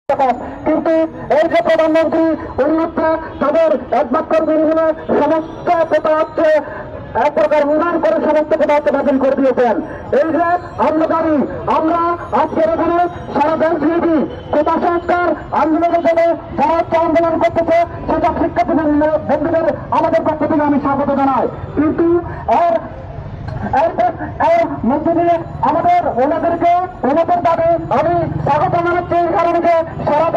কিন্তু এই যে প্রধানমন্ত্রী উন্নত তাদের একমাত্র দিনগুলো সমস্ত কথা হচ্ছে এক প্রকার উন্নয়ন করে সমস্ত কথা হচ্ছে বাতিল করে দিয়েছেন। এই যে আমরা জানি আমরা আজকের এখানে সারা দেশ দিয়েছি কোটা সংস্কার আন্দোলনের জন্য যারা হচ্ছে আন্দোলন করতেছে সেটা শিক্ষার্থী বন্ধুদের আমাদের পক্ষ থেকে আমি স্বাগত জানাই। কিন্তু এর মধ্যে দিয়ে আমাদের ওনাদেরকে ওনাদের দাবি আমি স্বাগত জানাচ্ছি এই কারণে যে সারা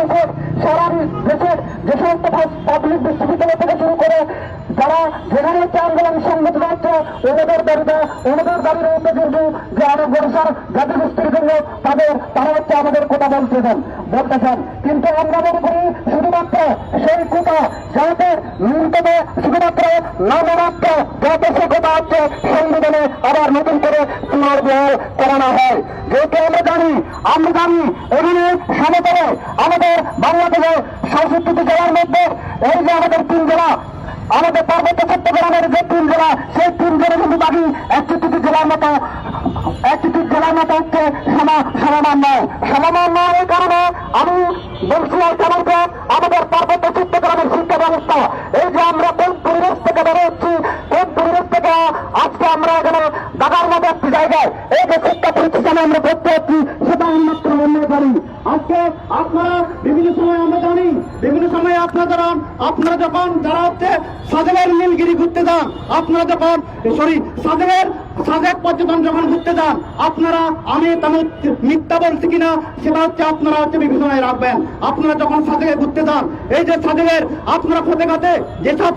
দেশের যে সমস্ত পাবলিক বিশ্ববিদ্যালয় থেকে শুরু করে যারা যেখানে হচ্ছে আন্দোলন সংগঠিত হচ্ছে ওনাদের দাবি রয়েছে কিন্তু যে আরো বরিশাল জাতিগোষ্ঠীর জন্য তারা হচ্ছে আমাদের কথা বলতেছেন কিন্তু আমরা মনে করি শুধুমাত্র সেই কথা যাতে ন্যূনতম শুধুমাত্র নামমাত্র যাতে সে কথা হচ্ছে সংবিধানে আবার নতুন করে পুনর্বহাল করানো হয়। যেহেতু আমরা জানি এখানে সমতলে আমাদের বাংলাদেশে 67টি জেলার মধ্যে এই যে আমাদের 3 জেলা আমাদের পার্বত্য চট্টগ্রামের যে 3 জেলা সেই 3 জেলা কিন্তু বাকি 61টি জেলার মতো হচ্ছে সমাধান নয়। এই কারণে আমি বলছি আমাদের পার্বত্য চট্টগ্রামের শিক্ষা ব্যবস্থা এই যে আমরা কোন পরিবেশ থেকে বেরোচ্ছি কোন পরিবেশ থেকে আজকে আমরা এখানে ঢাকার মতো একটি জায়গায় এই যে শিক্ষা প্রতিষ্ঠানে আমরা করতে হচ্ছি সেটা উন্নত মনে করি। আজকে আপনারা বিভিন্ন সময় আপনারা যখন যারা হচ্ছে সাজেকের নীলগিরি ঘুরতে যান আপনারা যখন সাজেক পর্যটন যখন ঘুরতে যান আপনারা আমি তেমন মিথ্যা বলছি কিনা সেটা হচ্ছে আপনারা হচ্ছে বিবেচনায় রাখবেন। আপনারা যখন সাজেকে ঘুরতে যান এই যে সাজেকের আপনারা ফতেঘাটে যেসব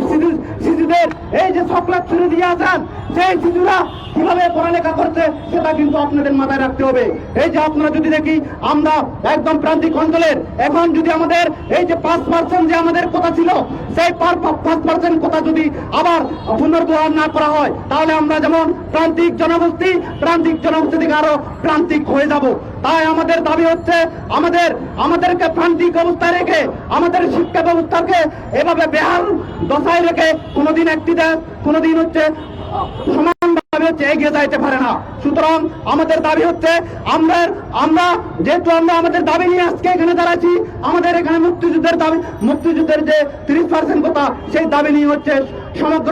শিশুদের এই যে চকলেট ছুড়ে দিয়ে আসেন সেই শিশুরা কিভাবে পড়ালেখা করছে সেটা কিন্তু আপনাদের মাথায় রাখতে হবে। এই যে আপনারা যদি দেখি আমরা একদম প্রান্তিক অঞ্চলের এখন যদি আমাদের এই যে 5% যে আমাদের কথা ছিল সেই 5% কথা যদি আবার পুনর্বহাল না করা হয় তাহলে আমরা যেমন প্রান্তিক জনগোষ্ঠী থেকে আরো প্রান্তিক হয়ে যাব। তাই আমাদের দাবি হচ্ছে আমাদেরকে প্রান্তিক অবস্থায় রেখে আমাদের শিক্ষা ব্যবস্থাকে এভাবে বেহাল দশায় রেখে কোনোদিন একটি দেশ কোনোদিন হচ্ছে সমানভাবে হচ্ছে এগিয়ে যাইতে পারে না। সুতরাং আমাদের দাবি হচ্ছে আমরা যেহেতু আমরা আমাদের দাবি নিয়ে আজকে এখানে দাঁড়াচ্ছি আমাদের এখানে মুক্তিযুদ্ধের যে 30% কথা সেই দাবি নিয়ে হচ্ছে সমগ্র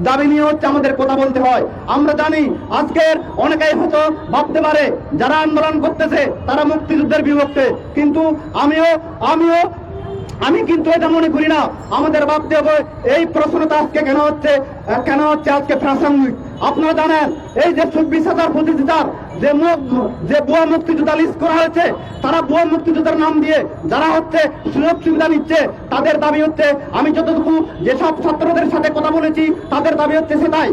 দাবি নিয়ে হচ্ছে আমাদের কথা বলতে হয়। আমরা জানি আজকের অনেকেই হয়তো ভাবতে পারে যারা আন্দোলন করতেছে তারা মুক্তিযুদ্ধের বিপক্ষে কিন্তু আমি কিন্তু এটা মনে করি না। আমাদের ভাবতে হবে এই প্রশ্নটা আজকে কেন হচ্ছে আজকে প্রাসঙ্গিক। আপনারা জানেন এই যে 24,000 প্রতিযোগিতার যে ভুয়া মুক্তিযোদ্ধা লিস্ট করা হয়েছে তারা ভুয়া মুক্তিযোদ্ধার নাম দিয়ে যারা হচ্ছে সুযোগ সুবিধা নিচ্ছে তাদের দাবি হচ্ছে আমি যতটুকু যেসব ছাত্রদের সাথে কথা বলেছি তাদের দাবি হচ্ছে সেটাই।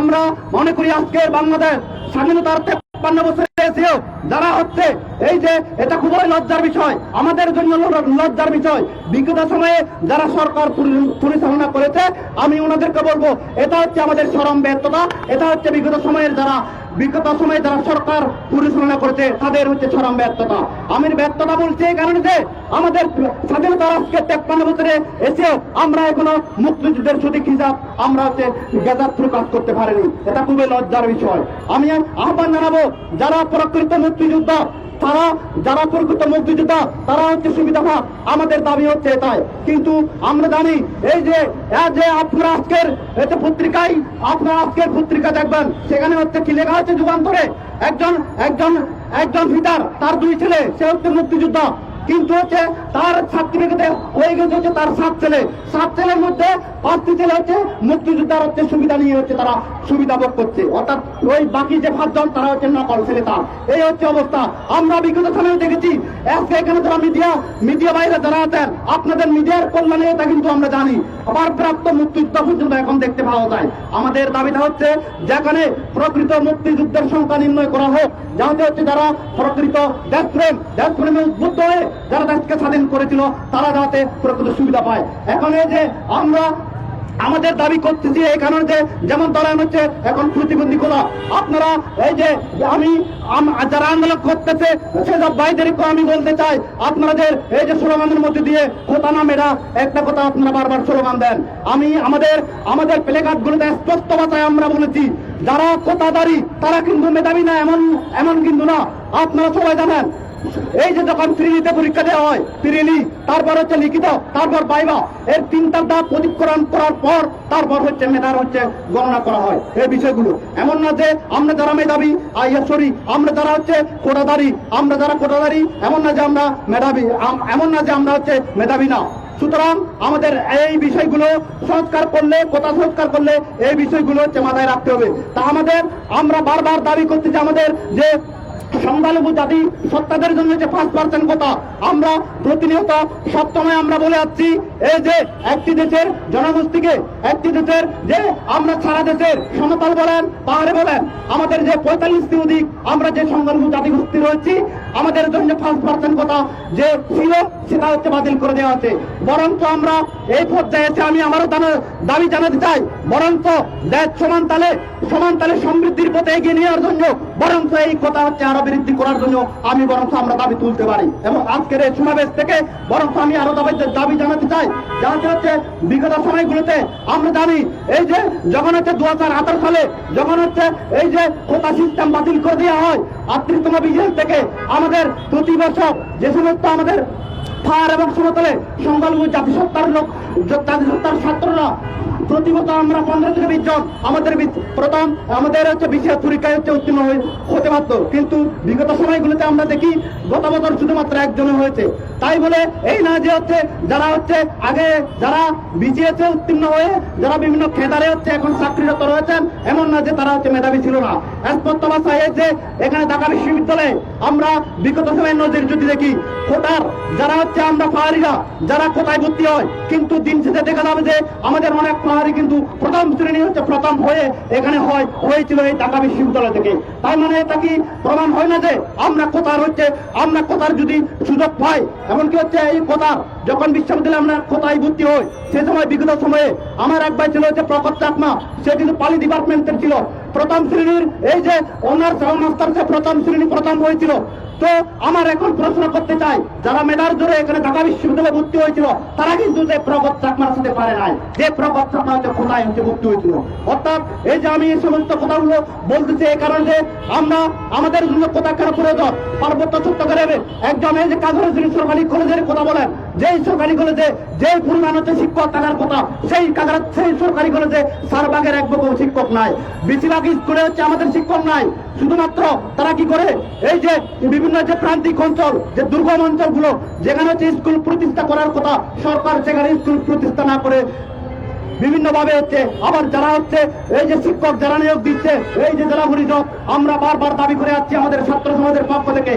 আমরা মনে করি আজকের বাংলাদেশ স্বাধীনতার 53 বছর এসেও যারা হচ্ছে এই যে এটা খুবই লজ্জার বিষয় আমাদের জন্য লজ্জার বিষয়। বিগত সময়ে যারা সরকার পরিচালনা করেছে আমি ওনাদেরকে বলবো এটা হচ্ছে আমাদের চরম ব্যর্থতা। এটা হচ্ছে বিগত সময়ে যারা সরকার পরিচালনা করেছে তাদের হচ্ছে চরম ব্যর্থতা। আমি ব্যর্থতা বলছি এই কারণে যে আমাদের স্বাধীনতার আজকে 53 বছরে এসেও আমরা এখনো মুক্তিযুদ্ধের সঠিক হিসাব আমরা হচ্ছে গেজার প্রকাশ করতে পারিনি। এটা খুবই লজ্জার বিষয়। আমি আহ্বান জানাবো যারা প্রকৃত মুক্তিযোদ্ধা তারা হচ্ছে সুবিধা পাক। আমাদের দাবি হচ্ছে এটাই। কিন্তু আমরা জানি এই যে আপনারা আজকের পত্রিকা দেখবেন সেখানে হচ্ছে কি লেখা হচ্ছে যুগান্তরে একজন পিতার তার 2 ছেলে সে হচ্ছে মুক্তিযোদ্ধা কিন্তু হচ্ছে তার সার্টিফিকেটে হয়ে গেছে হচ্ছে তার 7 ছেলের মধ্যে 5টি ছেলে হচ্ছে মুক্তিযোদ্ধার হচ্ছে সুবিধা নিয়ে হচ্ছে তারা সুবিধা ভোগ করছে অর্থাৎ ওই বাকি যে 5 জন তারা হচ্ছে নকল ছেলে তার। এই হচ্ছে অবস্থা। আমরা বিগত সময়ে দেখেছি আজকে এখানে যারা মিডিয়া বাইরে যারা আছেন আপনাদের মিডিয়ার কল্যাণে এটা কিন্তু আমরা জানি আবার প্রাপ্ত মুক্তিযোদ্ধা পর্যন্ত এখন দেখতে পাওয়া যায়। আমাদের দাবিটা হচ্ছে যেখানে প্রকৃত মুক্তিযুদ্ধের সংখ্যা নির্ণয় করা হোক যাতে হচ্ছে যারা প্রকৃত দেশপ্রেমে উদ্বুদ্ধ হয়ে যারা দেশকে স্বাধীন করেছিল তারা যাতে প্রকৃত সুবিধা পায়। এখন এই যে আমরা আমাদের দাবি করতেছি এই কারণে যে যেমন ধরেন হচ্ছে এখন প্রতিবন্ধীগুলো আপনারা এই যে যারা আন্দোলন করতেছে সেসব ভাইদেরকে আমি বলতে চাই আপনাদের এই যে স্লোগানের মধ্যে দিয়ে কথা না মেরা একটা কথা আপনারা বারবার স্লোগান দেন। আমি আমাদের প্লেকার্ড গুলোতে স্পষ্ট ভাষায় আমরা বলেছি যারা কথাদারি তারা কিন্তু মেধাবী না এমন কিন্তু না। আপনারা সবাই জানেন এই যে যখন প্রিলিতে পরীক্ষা দেওয়া হয়, প্রিলি, তারপর হচ্ছে লিখিত, তারপর ভাইভা, এর তিনটা ধাপ অতিক্রম করার পর তারপর হচ্ছে মেধার হচ্ছে গণনা করা হয় এই বিষয়গুলো। এমন না যে আমরা যারা মেধাবী আমরা যারা হচ্ছে কোটাধারী, এমন না যে আমরা মেধাবী, এমন না যে আমরা হচ্ছে মেধাবী না। সুতরাং আমাদের এই বিষয়গুলো কোটা সংস্কার করলে এই বিষয়গুলো হচ্ছে মাথায় রাখতে হবে। তা আমরা বারবার দাবি করতে যে আমাদের যে সংখ্যালঘু জাতি সত্তাদের জন্য যে 5% কোটা, আমরা প্রতিনিয়ত সবসময় আমরা বলে আসছি, এই যে একটি দেশের জনগোষ্ঠীকে, একটি দেশের যে আমরা সারা দেশের সমতল বলেন পাহাড়ে বলেন, আমাদের যে 45টি অধিক আমরা যে সংখ্যালঘু জাতিগোষ্ঠী রয়েছি, আমাদের জন্য 5% কোটা যে ছিল সেটা হচ্ছে বাতিল করে দেওয়া হচ্ছে। বরঞ্চ আমরা এই পর্যায়ে এসে আমি আমারও দাবি জানাতে চাই, বরঞ্চ দেশ সমান তালে সমৃদ্ধির পথে এগিয়ে নেওয়ার জন্য বরঞ্চ এই কথা হচ্ছে আরো বৃদ্ধি করার জন্য আমরা দাবি তুলতে পারি। এবং আজকের এই সমাবেশ থেকে বরঞ্চ আমি আরো দাবি জানাতে চাই, যাতে হচ্ছে বিগত সময়গুলোতে আমরা জানি এই যে যখন হচ্ছে 2018 সালে যখন হচ্ছে এই যে কোটা সিস্টেম বাতিল করে দেওয়া হয়, 38তম বিজেল থেকে আমাদের প্রতি বছর যে সমস্ত আমাদের পাহাড় এবং সমতলে সংখ্যালঘু জাতিসত্তার ছাত্ররা প্রতিবছর আমরা 15 থেকে 20 জন আমাদের হচ্ছে বিশেষ পরীক্ষায় হচ্ছে উত্তীর্ণ হতে পারত, কিন্তু বিগত সময়গুলোতে আমরা দেখি গত বছর শুধুমাত্র একজনে হয়েছে। তাই বলে এই না যে হচ্ছে যারা হচ্ছে আগে যারা বিজিএসে উত্তীর্ণ হয়ে যারা বিভিন্ন খেদারে হচ্ছে এখন চাকরিরত রয়েছেন, এমন না যে তারা হচ্ছে মেধাবী ছিল না। স্পষ্ট ভাষায় যে এখানে ঢাকা বিশ্ববিদ্যালয়ে আমরা বিগত সময়ের নজির যদি দেখি, কোটার যারা হচ্ছে আমরা পাহাড়িরা যারা কোটায় ভর্তি হয়, কিন্তু দিন শেষে দেখা যাবে যে আমাদের অনেক পাহাড়ি কিন্তু প্রথম শ্রেণী হচ্ছে প্রথম হয়ে এখানে হয়েছিল এই ঢাকা বিশ্ববিদ্যালয় থেকে। তাই মানে এটা কি প্রমাণ হয় না যে আমরা কোটার যদি সুযোগ পাই, এমনকি হচ্ছে এই কোটার যখন বিশ্ববিদ্যালয়ে আমরা কোটায় ভর্তি হই, সে সময় বিগত সময়ে আমার এক ভাই ছিল হচ্ছে প্রকট চাকমা, সে কিন্তু পালি ডিপার্টমেন্টের ছিল, প্রথম শ্রেণীর এই যে অনার্স এবং মাস্টার্সে প্রথম শ্রেণী প্রথম হয়েছিল। তো আমার এখন প্রশ্ন করতে চাই, যারা মেধার জোরে এখানে ঢাকা বিশ্ববিদ্যালয়ে ভর্তি হয়েছিল তারা কিন্তু যে প্রগত চাকমার সাথে পারে নাই, যে প্রগত চাকমা হচ্ছে কোথায় হচ্ছে ভর্তি হয়েছিল। অর্থাৎ এই যে আমি এই সমস্ত কথাগুলো বলতেছি এই কারণে যে আমরা আমাদের জন্য কোথা কেন প্রয়োজন, পার্বত্য চট্টগ্রামে একজন এই যে কাজী নজরুল সরকারি কলেজের কথা বলেন, যেই সরকারি কলেজে যে পরিমাণ হচ্ছে শিক্ষক থাকার কথা, সেই সরকারি কলেজে শাহবাগের এক বছর শিক্ষক নাই, বেশিরভাগ স্কুলে হচ্ছে আমাদের শিক্ষক নাই। শুধুমাত্র তারা কি করে এই যে বিভিন্ন যে প্রান্তিক অঞ্চল, যে দুর্গম অঞ্চলগুলো যেখানে হচ্ছে স্কুল প্রতিষ্ঠা করার কথা, সরকার সেখানে স্কুল প্রতিষ্ঠা না করে বিভিন্ন ভাবে হচ্ছে আবার যারা হচ্ছে এই যে শিক্ষক যারা নিয়োগ দিচ্ছে, এই যে জেলা পরিষদ, আমরা বারবার দাবি করে আসছি আমাদের ছাত্র সমাজের পক্ষ থেকে